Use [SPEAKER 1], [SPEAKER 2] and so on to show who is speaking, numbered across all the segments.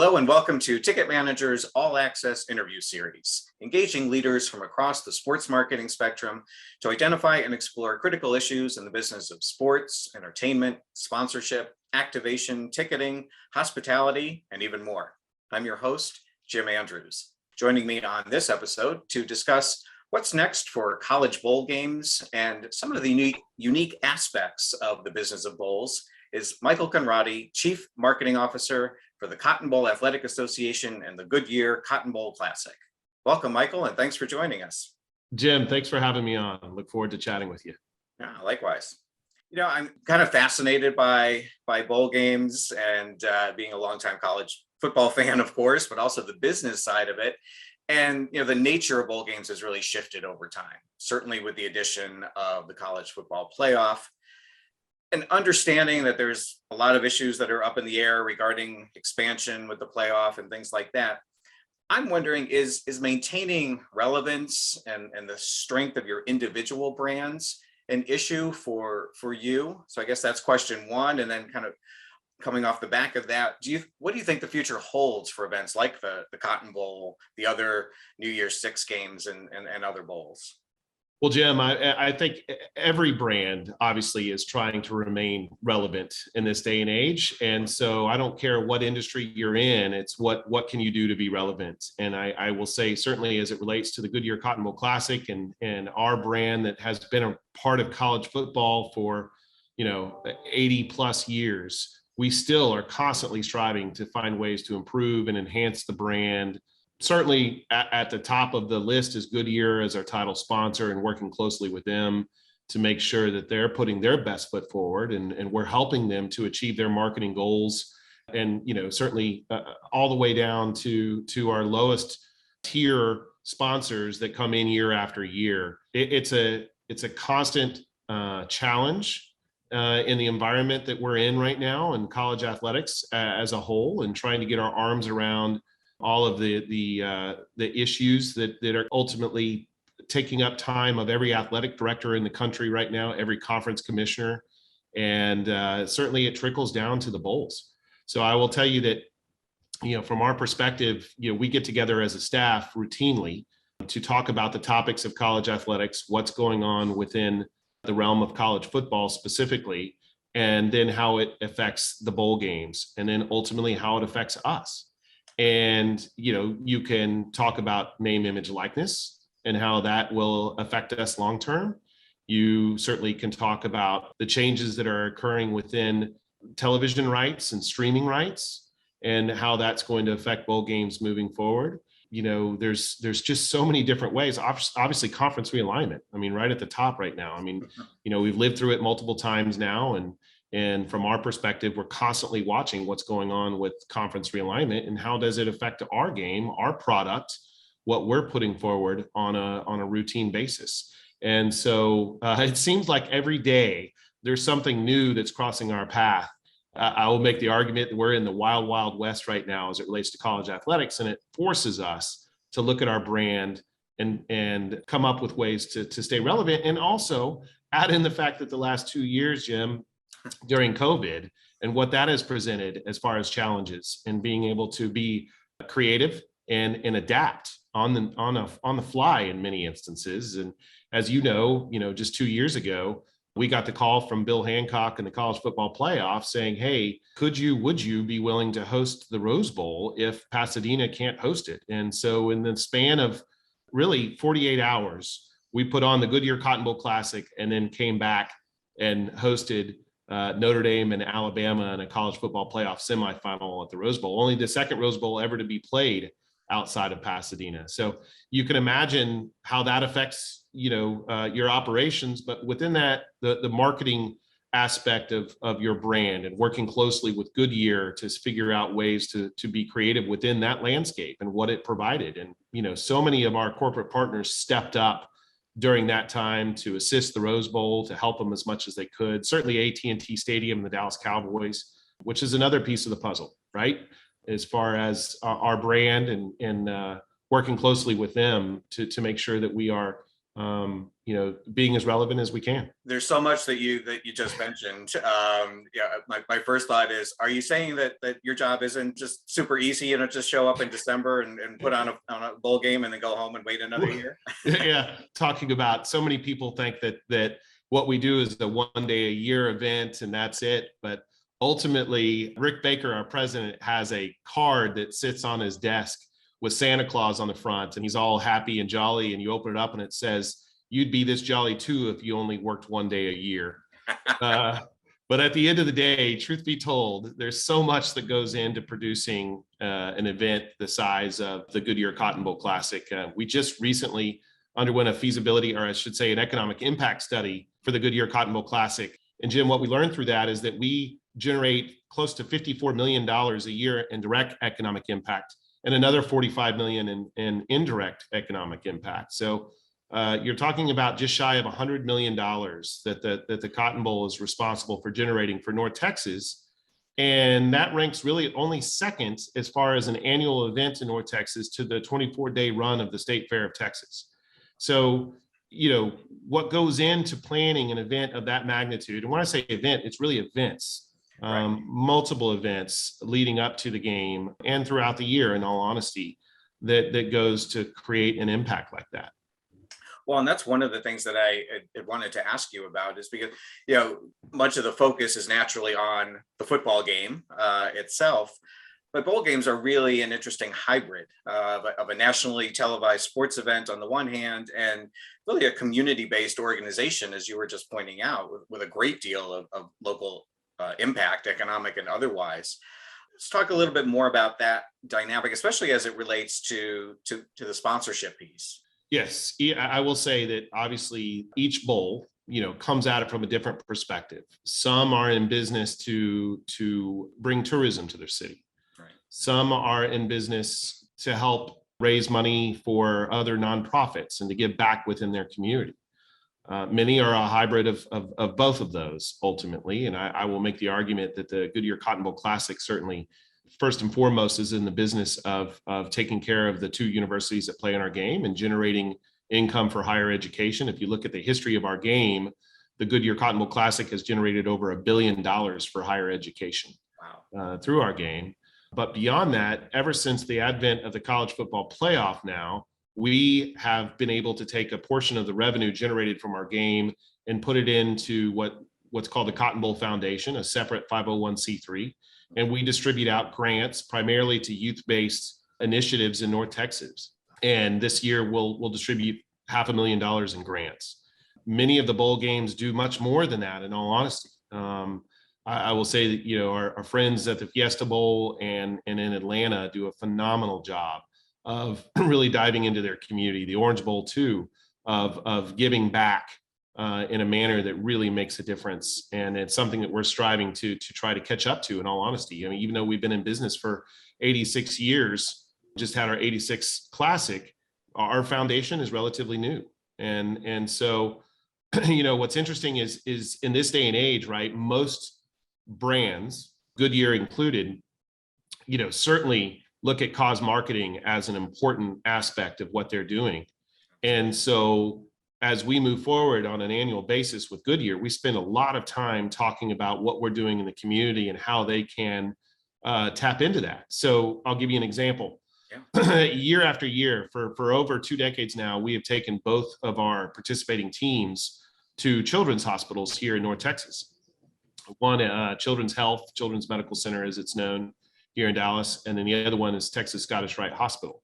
[SPEAKER 1] Hello and welcome to Ticket Manager's All Access interview series, engaging leaders from across the sports marketing spectrum to identify and explore critical issues in the business of sports, entertainment, sponsorship, activation, ticketing, hospitality, and even more. I'm your host, Jim Andrews. Joining me on this episode to discuss what's next for college bowl games and some of the unique aspects of the business of bowls is Michael Konradi, Chief Marketing Officer for the Cotton Bowl Athletic Association and the Goodyear Cotton Bowl Classic. Welcome, Michael, and thanks for joining us.
[SPEAKER 2] Jim, thanks for having me on. Look forward to chatting with you.
[SPEAKER 1] Yeah, likewise. I'm kind of fascinated by bowl games and being a longtime college football fan, of course, but also the business side of it. And the nature of bowl games has really shifted over time, certainly with the addition of the college football playoff. And understanding that there's a lot of issues that are up in the air regarding expansion with the playoff and things like that, I'm wondering, is maintaining relevance and the strength of your individual brands an issue for you? So I guess that's question one. And then kind of coming off the back of that, what do you think the future holds for events like the Cotton Bowl, the other New Year's Six games and other bowls?
[SPEAKER 2] Well, Jim, I think every brand obviously is trying to remain relevant in this day and age. And so I don't care what industry you're in, it's what can you do to be relevant? And I will say, certainly as it relates to the Goodyear Cotton Bowl Classic and our brand that has been a part of college football for 80 plus years, we still are constantly striving to find ways to improve and enhance the brand. Certainly at the top of the list is Goodyear as our title sponsor, and working closely with them to make sure that they're putting their best foot forward and we're helping them to achieve their marketing goals. And, certainly all the way down to our lowest tier sponsors that come in year after year. It's a constant challenge in the environment that we're in right now in college athletics as a whole, and trying to get our arms around all of the issues that are ultimately taking up time of every athletic director in the country right now, every conference commissioner, and certainly it trickles down to the bowls. So I will tell you that, from our perspective, we get together as a staff routinely to talk about the topics of college athletics, what's going on within the realm of college football specifically, and then how it affects the bowl games, and then ultimately how it affects us. And, you can talk about name, image, likeness and how that will affect us long term. You certainly can talk about the changes that are occurring within television rights and streaming rights and how that's going to affect bowl games moving forward. There's just so many different ways. Obviously, conference realignment. Right at the top right now. We've lived through it multiple times now, and from our perspective, we're constantly watching what's going on with conference realignment and how does it affect our game, our product, what we're putting forward on a routine basis. And so it seems like every day there's something new that's crossing our path. I will make the argument that we're in the wild, wild west right now as it relates to college athletics, and it forces us to look at our brand and come up with ways to stay relevant, and also add in the fact that the last 2 years, Jim, during COVID, and what that has presented as far as challenges and being able to be creative and adapt on the fly in many instances. And as just 2 years ago, we got the call from Bill Hancock and the college football playoff saying, hey, would you be willing to host the Rose Bowl if Pasadena can't host it? And so in the span of really 48 hours, we put on the Goodyear Cotton Bowl Classic and then came back and hosted Notre Dame and Alabama in a college football playoff semifinal at the Rose Bowl, only the second Rose Bowl ever to be played outside of Pasadena. So you can imagine how that affects, your operations, but within that, the marketing aspect of your brand and working closely with Goodyear to figure out ways to be creative within that landscape and what it provided. And, so many of our corporate partners stepped up during that time to assist the Rose Bowl, to help them as much as they could. Certainly AT&T Stadium and the Dallas Cowboys, which is another piece of the puzzle, right? As far as our brand and working closely with them to make sure that we are being as relevant as we can.
[SPEAKER 1] There's so much that you just mentioned. Yeah, my first thought is, are you saying that your job isn't just super easy and just show up in December and put on a bowl game and then go home and wait another year?
[SPEAKER 2] Yeah, talking about, so many people think that what we do is a 1 day a year event and that's it. But ultimately, Rick Baker, our president, has a card that sits on his desk with Santa Claus on the front, and he's all happy and jolly. And you open it up and it says, "You'd be this jolly too if you only worked 1 day a year." But at the end of the day, truth be told, there's so much that goes into producing an event the size of the Goodyear Cotton Bowl Classic. We just recently underwent a feasibility, or I should say an economic impact study for the Goodyear Cotton Bowl Classic. And Jim, what we learned through that is that we generate close to $54 million a year in direct economic impact and another $45 million in indirect economic impact. So you're talking about just shy of $100 million that the Cotton Bowl is responsible for generating for North Texas. And that ranks really only second as far as an annual event in North Texas to the 24-day run of the State Fair of Texas. So, what goes into planning an event of that magnitude, and when I say event, it's really events, multiple events leading up to the game and throughout the year, in all honesty, that goes to create an impact like that.
[SPEAKER 1] Well, and that's one of the things that I wanted to ask you about, is because, much of the focus is naturally on the football game itself, but bowl games are really an interesting hybrid of a nationally televised sports event on the one hand, and really a community-based organization, as you were just pointing out, with a great deal of local impact, economic and otherwise. Let's talk a little bit more about that dynamic, especially as it relates to the sponsorship piece.
[SPEAKER 2] Yes, I will say that obviously each bowl, comes at it from a different perspective. Some are in business to bring tourism to their city.
[SPEAKER 1] Right.
[SPEAKER 2] Some are in business to help raise money for other nonprofits and to give back within their community. Many are a hybrid of both of those ultimately. And I will make the argument that the Goodyear Cotton Bowl Classic certainly, first and foremost, is in the business of taking care of the two universities that play in our game and generating income for higher education. If you look at the history of our game, the Goodyear Cotton Bowl Classic has generated over $1 billion for higher education.
[SPEAKER 1] Wow.
[SPEAKER 2] Through our game. But beyond that, ever since the advent of the college football playoff now, we have been able to take a portion of the revenue generated from our game and put it into what's called the Cotton Bowl Foundation, a separate 501c3. And we distribute out grants primarily to youth-based initiatives in North Texas. And this year we'll distribute $500,000 in grants. Many of the bowl games do much more than that, in all honesty. I will say that, our friends at the Fiesta Bowl and in Atlanta do a phenomenal job of really diving into their community. The Orange Bowl too, of giving back in a manner that really makes a difference. And it's something that we're striving to try to catch up to, in all honesty. I mean, even though we've been in business for 86 years, just had our 86th Classic, our foundation is relatively new. And so, what's interesting is in this day and age, right, most brands, Goodyear included, certainly look at cause marketing as an important aspect of what they're doing. And so as we move forward on an annual basis with Goodyear, we spend a lot of time talking about what we're doing in the community and how they can tap into that. So I'll give you an example. Yeah. Year after year, for over 2 decades now, we have taken both of our participating teams to children's hospitals here in North Texas. One, Children's Medical Center, as it's known here in Dallas, and then the other one is Texas Scottish Rite Hospital.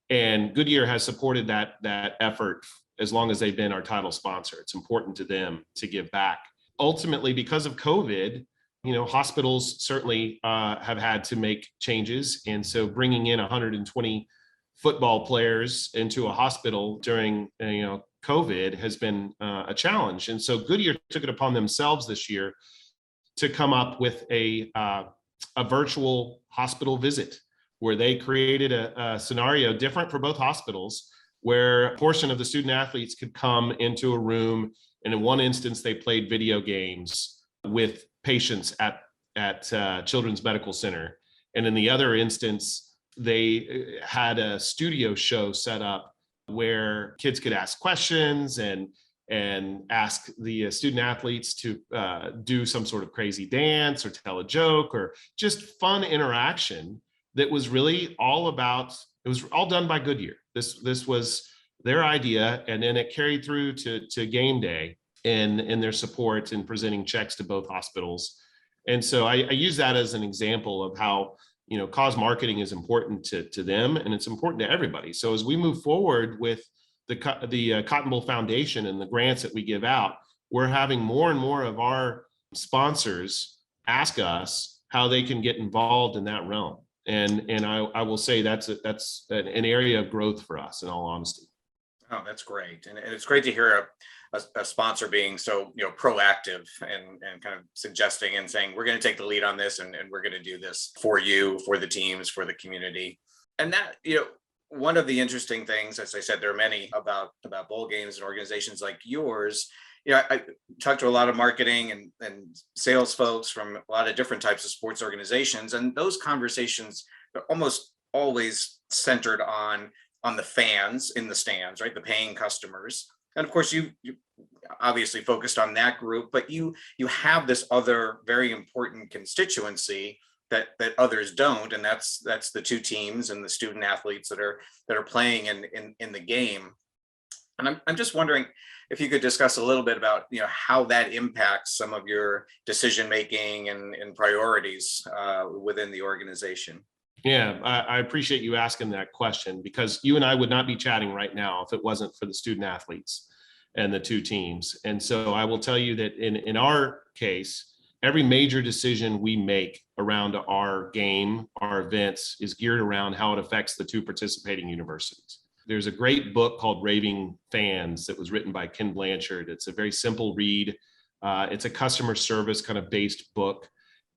[SPEAKER 2] And Goodyear has supported that effort as long as they've been our title sponsor. It's important to them to give back. Ultimately, because of COVID, hospitals certainly have had to make changes. And so bringing in 120 football players into a hospital during, COVID has been a challenge. And so Goodyear took it upon themselves this year to come up with a virtual hospital visit, where they created a scenario different for both hospitals, where a portion of the student athletes could come into a room, and in one instance they played video games with patients at Children's Medical Center, and in the other instance they had a studio show set up where kids could ask questions and ask the student athletes to do some sort of crazy dance or tell a joke or just fun interaction that was really all about, it was all done by Goodyear. This was their idea, and then it carried through to game day in their support and presenting checks to both hospitals. And so I use that as an example of how, cause marketing is important to them, and it's important to everybody. So as we move forward with the Cotton Bowl Foundation and the grants that we give out, we're having more and more of our sponsors ask us how they can get involved in that realm. And I will say that's an area of growth for us, in all honesty.
[SPEAKER 1] Oh, that's great. And it's great to hear a sponsor being so, proactive and kind of suggesting and saying, we're going to take the lead on this, and we're going to do this for you, for the teams, for the community. And that, one of the interesting things, as I said, there are many about bowl games and organizations like yours. I talked to a lot of marketing and sales folks from a lot of different types of sports organizations, and those conversations are almost always centered on the fans in the stands, right? The paying customers. And of course, you obviously focused on that group, but you have this other very important constituency that others don't, and that's the two teams and the student athletes that are playing in the game. And I'm just wondering if you could discuss a little bit about how that impacts some of your decision making and priorities within the organization.
[SPEAKER 2] Yeah, I appreciate you asking that question, because you and I would not be chatting right now if it wasn't for the student athletes and the two teams. And so I will tell you that in our case, every major decision we make around our game, our events, is geared around how it affects the two participating universities. There's a great book called Raving Fans that was written by Ken Blanchard. It's a very simple read. It's a customer service kind of based book.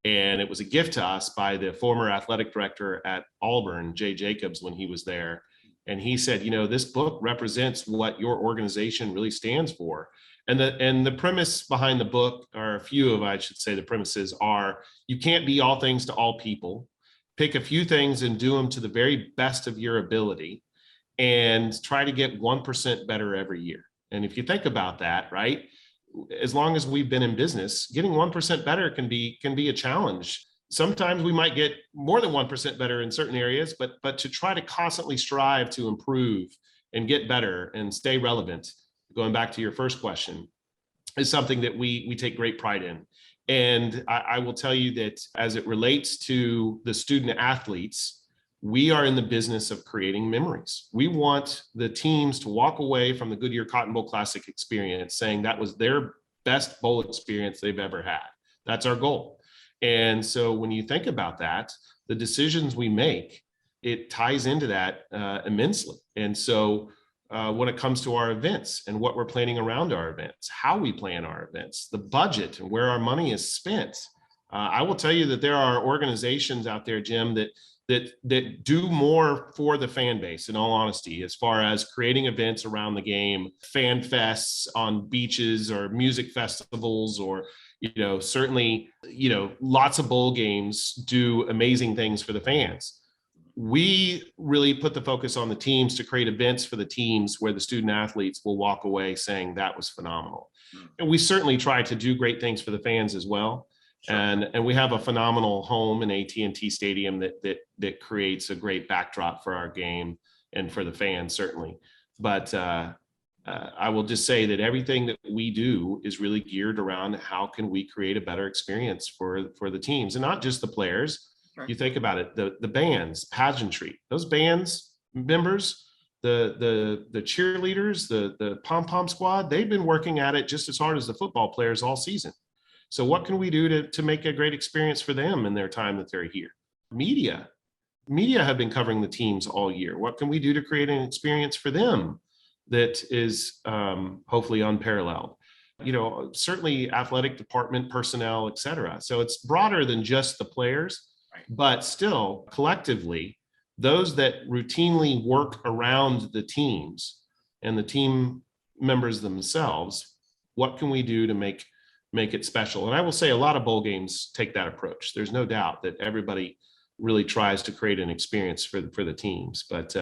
[SPEAKER 2] And it was a gift to us by the former athletic director at Auburn, Jay Jacobs, when he was there. And he said, this book represents what your organization really stands for. And the premise behind the book, or a few of, I should say, the premises are, you can't be all things to all people. Pick a few things and do them to the very best of your ability, and try to get 1% better every year. And if you think about that, right, as long as we've been in business, getting 1% better can be a challenge. Sometimes we might get more than 1% better in certain areas, but to try to constantly strive to improve and get better and stay relevant, going back to your first question, is something that we take great pride in. And I will tell you that as it relates to the student athletes, we are in the business of creating memories. We want the teams to walk away from the Goodyear Cotton Bowl Classic experience saying that was their best bowl experience they've ever had. That's our goal. And so when you think about that, the decisions we make, it ties into that immensely. And so when it comes to our events and what we're planning around our events, how we plan our events, the budget and where our money is spent, I will tell you that there are organizations out there, Jim, that do more for the fan base, in all honesty, as far as creating events around the game, fan fests on beaches or music festivals, or, certainly, lots of bowl games do amazing things for the fans. We really put the focus on the teams to create events for the teams where the student athletes will walk away saying that was phenomenal. And we certainly try to do great things for the fans as well. Sure. And we have a phenomenal home in AT&T Stadium that creates a great backdrop for our game and for the fans, certainly. But I will just say that everything that we do is really geared around how can we create a better experience for the teams, and not just the players. Right. You think about it, the bands, pageantry, those bands members, the cheerleaders, the pom-pom squad, they've been working at it just as hard as the football players all season. So what can we do to make a great experience for them in their time that they're here? Media have been covering the teams all year. What can we do to create an experience for them that is hopefully unparalleled? Certainly athletic department personnel, et cetera. So it's broader than just the players, but still collectively, those that routinely work around the teams and the team members themselves, what can we do to make it special? And I will say a lot of bowl games take that approach. There's no doubt that everybody really tries to create an experience for the teams. But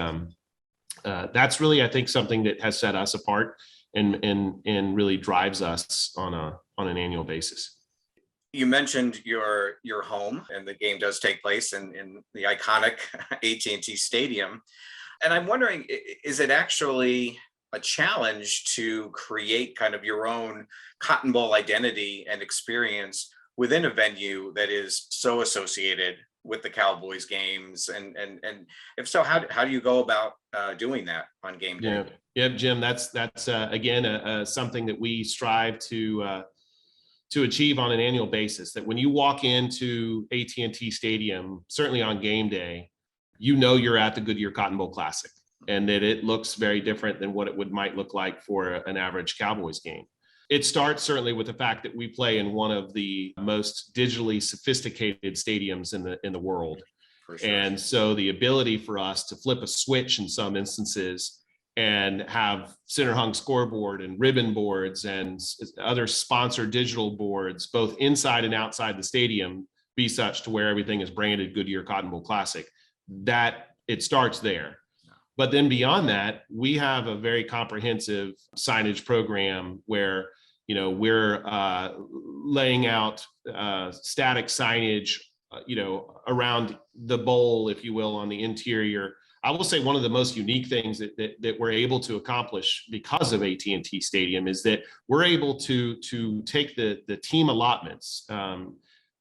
[SPEAKER 2] that's really, I think, something that has set us apart and really drives us on an annual basis.
[SPEAKER 1] You mentioned your home, and the game does take place in the iconic AT&T Stadium. And I'm wondering, is it actually a challenge to create kind of your own Cotton Bowl identity and experience within a venue that is so associated with the Cowboys games? And if so, how do you go about doing that on game day?
[SPEAKER 2] Yeah, Jim, that's again something that we strive to achieve on an annual basis. That when you walk into AT&T Stadium, certainly on game day, you know you're at the Goodyear Cotton Bowl Classic, and that it looks very different than what it might look like for an average Cowboys game. It starts certainly with the fact that we play in one of the most digitally sophisticated stadiums in the world.
[SPEAKER 1] For sure.
[SPEAKER 2] And so the ability for us to flip a switch in some instances and have center hung scoreboard and ribbon boards and other sponsored digital boards, both inside and outside the stadium, be such to where everything is branded Goodyear Cotton Bowl Classic, that it starts there. But then beyond that, we have a very comprehensive signage program where, we're laying out static signage, around the bowl, if you will, on the interior. I will say one of the most unique things that we're able to accomplish because of AT&T Stadium is that we're able to take the team allotments.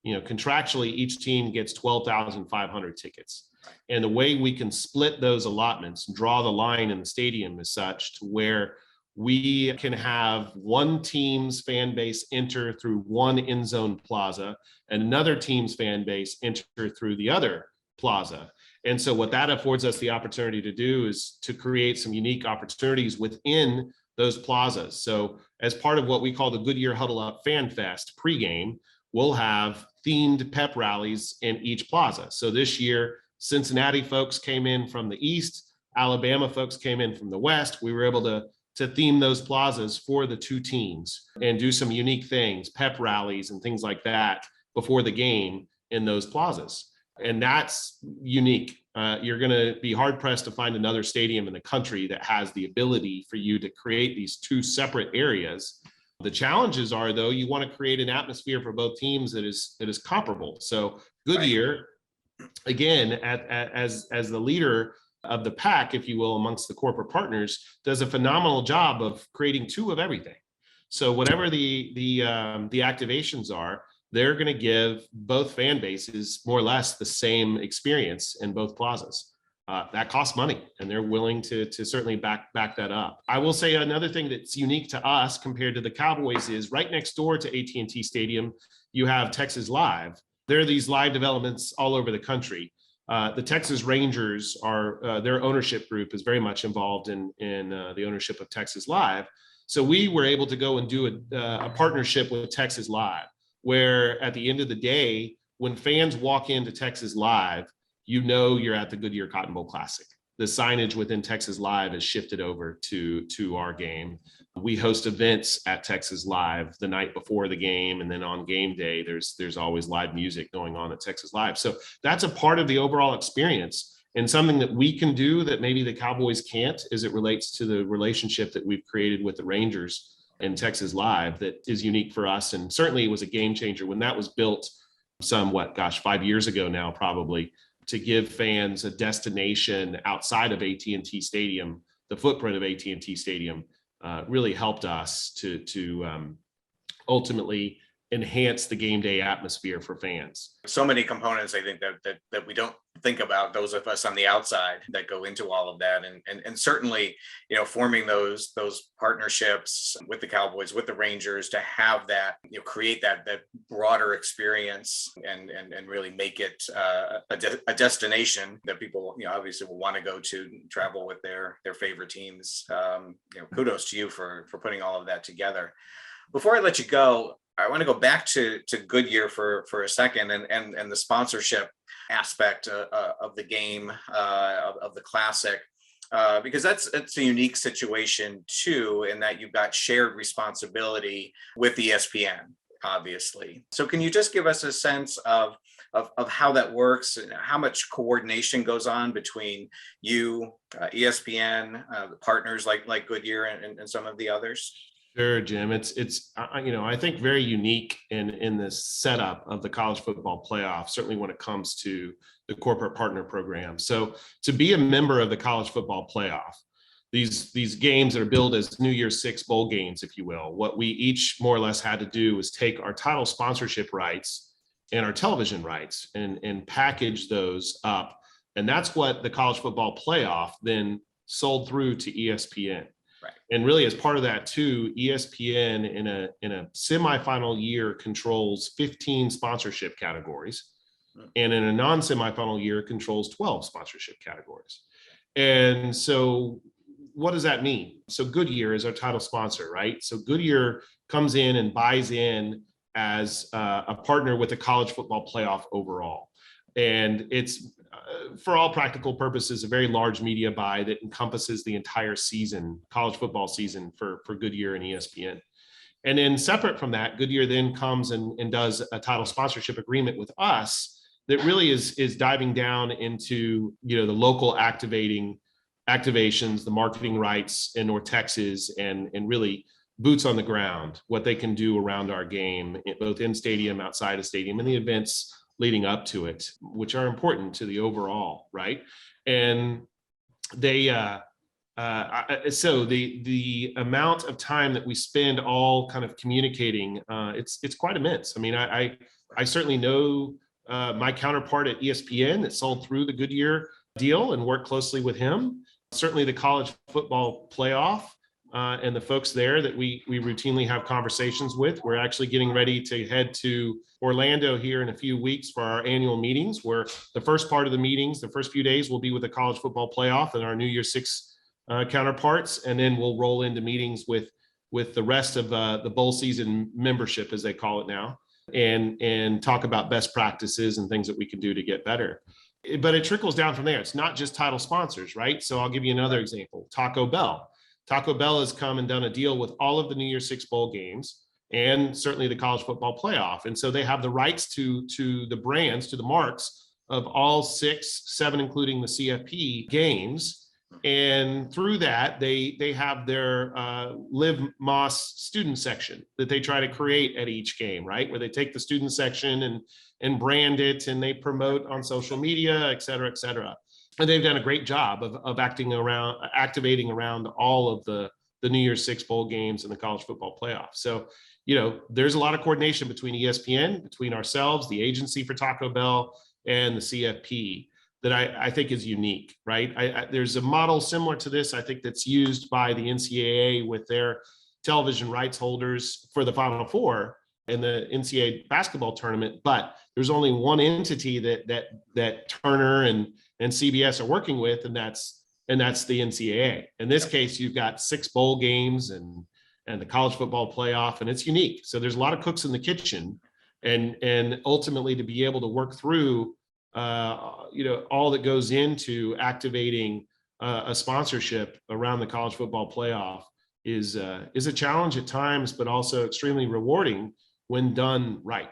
[SPEAKER 2] Contractually, each team gets 12,500 tickets. And the way we can split those allotments and draw the line in the stadium is such to where we can have one team's fan base enter through one end zone plaza and another team's fan base enter through the other plaza. And so what that affords us the opportunity to do is to create some unique opportunities within those plazas. So as part of what we call the Goodyear Huddle Up Fan Fest pregame, we'll have themed pep rallies in each plaza. So this year, Cincinnati folks came in from the east, Alabama folks came in from the west. We were able to theme those plazas for the two teams and do some unique things, pep rallies and things like that before the game in those plazas. And that's unique. You're going to be hard pressed to find another stadium in the country that has the ability for you to create these two separate areas. The challenges are, though, you want to create an atmosphere for both teams that is comparable. So Goodyear, again, as the leader of the pack, if you will, amongst the corporate partners, does a phenomenal job of creating two of everything. So whatever the activations are, they're going to give both fan bases more or less the same experience in both plazas. That costs money, and they're willing to certainly back that up. I will say another thing that's unique to us compared to the Cowboys is right next door to AT&T Stadium, you have Texas Live. There are these live developments all over the country. The Texas Rangers are their ownership group is very much involved in the ownership of Texas Live. So we were able to go and do a partnership with Texas Live, where at the end of the day, when fans walk into Texas Live, you're at the Goodyear Cotton Bowl Classic. The signage within Texas Live is shifted over to our game. We host events at Texas Live the night before the game, and then on game day, there's always live music going on at Texas Live. So that's a part of the overall experience, and something that we can do that maybe the Cowboys can't, as it relates to the relationship that we've created with the Rangers and Texas Live that is unique for us. And certainly it was a game changer when that was built 5 years ago now, probably, to give fans a destination outside of AT&T Stadium. The footprint of AT&T Stadium really helped us to ultimately enhance the game day atmosphere for fans.
[SPEAKER 1] So many components, I think, that we don't think about, those of us on the outside, that go into all of that. And certainly, forming those partnerships with the Cowboys, with the Rangers, to have that, create that broader experience and really make it a destination that people, obviously will want to go to, travel with their favorite teams. Kudos to you for putting all of that together. Before I let you go, I want to go back to Goodyear for a second and the sponsorship aspect of the game, of the Classic, because that's a unique situation too, in that you've got shared responsibility with ESPN, obviously. So can you just give us a sense of of how that works and how much coordination goes on between you, ESPN, the partners like Goodyear and some of the others?
[SPEAKER 2] Sure, Jim. It's I think very unique in this setup of the college football playoff, certainly when it comes to the corporate partner program. So to be a member of the college football playoff, these games that are billed as New Year's Six bowl games, if you will, what we each more or less had to do was take our title sponsorship rights and our television rights and package those up. And that's what the college football playoff then sold through to ESPN.
[SPEAKER 1] Right.
[SPEAKER 2] And really, as part of that too, ESPN in a semifinal year controls 15 sponsorship categories, and in a non-semifinal year controls 12 sponsorship categories. And so, what does that mean? So Goodyear is our title sponsor, right? So Goodyear comes in and buys in as a partner with the college football playoff overall, and it's for all practical purposes, a very large media buy that encompasses the entire season, college football season for Goodyear and ESPN. And then separate from that, Goodyear then comes and does a title sponsorship agreement with us that really is diving down into, the local activations, the marketing rights in North Texas, and really boots on the ground, what they can do around our game, both in stadium, outside of stadium, and the events leading up to it, which are important to the overall, right? And they, so the amount of time that we spend all kind of communicating, it's quite immense. I mean, I certainly know my counterpart at ESPN that sold through the Goodyear deal and worked closely with him. Certainly the college football playoff and the folks there that we routinely have conversations with. We're actually getting ready to head to Orlando here in a few weeks for our annual meetings, where the first part of the meetings, the first few days, will be with the college football playoff and our New Year's Six counterparts, and then we'll roll into meetings with the rest of the bowl season membership, as they call it now, and talk about best practices and things that we can do to get better. But it trickles down from there. It's not just title sponsors, right? So I'll give you another example. Taco Bell. Taco Bell has come and done a deal with all of the New Year's Six bowl games and certainly the college football playoff. And so they have the rights to the brands, to the marks of all 6, 7, including the CFP games. And through that, they have their Live Moss student section that they try to create at each game, right? Where they take the student section and brand it, and they promote on social media, et cetera, et cetera. And they've done a great job of activating around all of the New Year's Six bowl games and the college football playoff. So, there's a lot of coordination between ESPN, between ourselves, the agency for Taco Bell, and the CFP that I think is unique, right? There's a model similar to this, I think, that's used by the NCAA with their television rights holders for the Final Four in the NCAA basketball tournament, but there's only one entity that Turner and CBS are working with, and that's the NCAA. In this case, you've got 6 bowl games and the college football playoff, and it's unique. So there's a lot of cooks in the kitchen, and ultimately to be able to work through all that goes into activating a sponsorship around the college football playoff is a challenge at times, but also extremely rewarding when done right.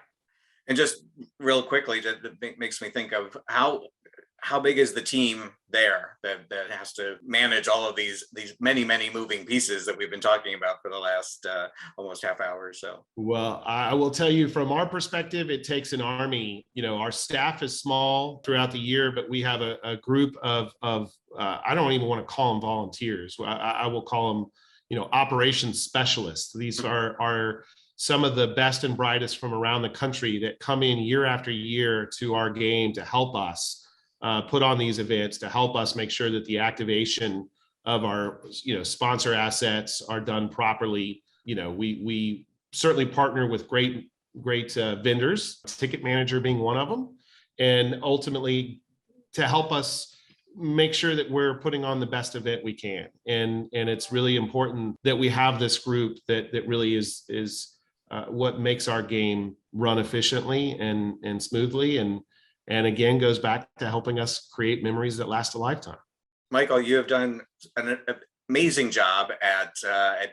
[SPEAKER 1] And just real quickly, that makes me think of how big is the team there that has to manage all of these many moving pieces that we've been talking about for the last almost half hour or so.
[SPEAKER 2] Well, I will tell you, from our perspective, it takes an army. Our staff is small throughout the year, but we have a group of I don't even want to call them volunteers. I will call them operations specialists. These are some of the best and brightest from around the country that come in year after year to our game to help us put on these events, to help us make sure that the activation of our sponsor assets are done properly. We certainly partner with great vendors, Ticket Manager being one of them, and ultimately to help us make sure that we're putting on the best event we can. And it's really important that we have this group that really is what makes our game run efficiently and smoothly, and again goes back to helping us create memories that last a lifetime.
[SPEAKER 1] Michael, you have done amazing job at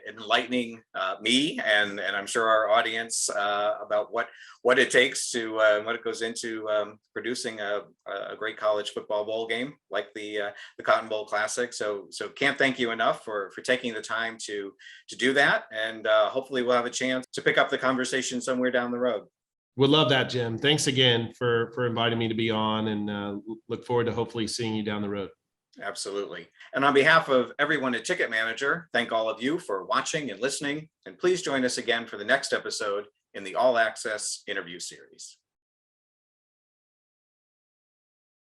[SPEAKER 1] enlightening me and I'm sure our audience about what it takes to what it goes into producing a great college football bowl game like the Cotton Bowl Classic. So can't thank you enough for taking the time to do that, and hopefully we'll have a chance to pick up the conversation somewhere down the road.
[SPEAKER 2] Would love that, Jim. Thanks again for inviting me to be on, and look forward to hopefully seeing you down the road.
[SPEAKER 1] Absolutely. And on behalf of everyone at Ticket Manager, thank all of you for watching and listening. And please join us again for the next episode in the All Access interview series.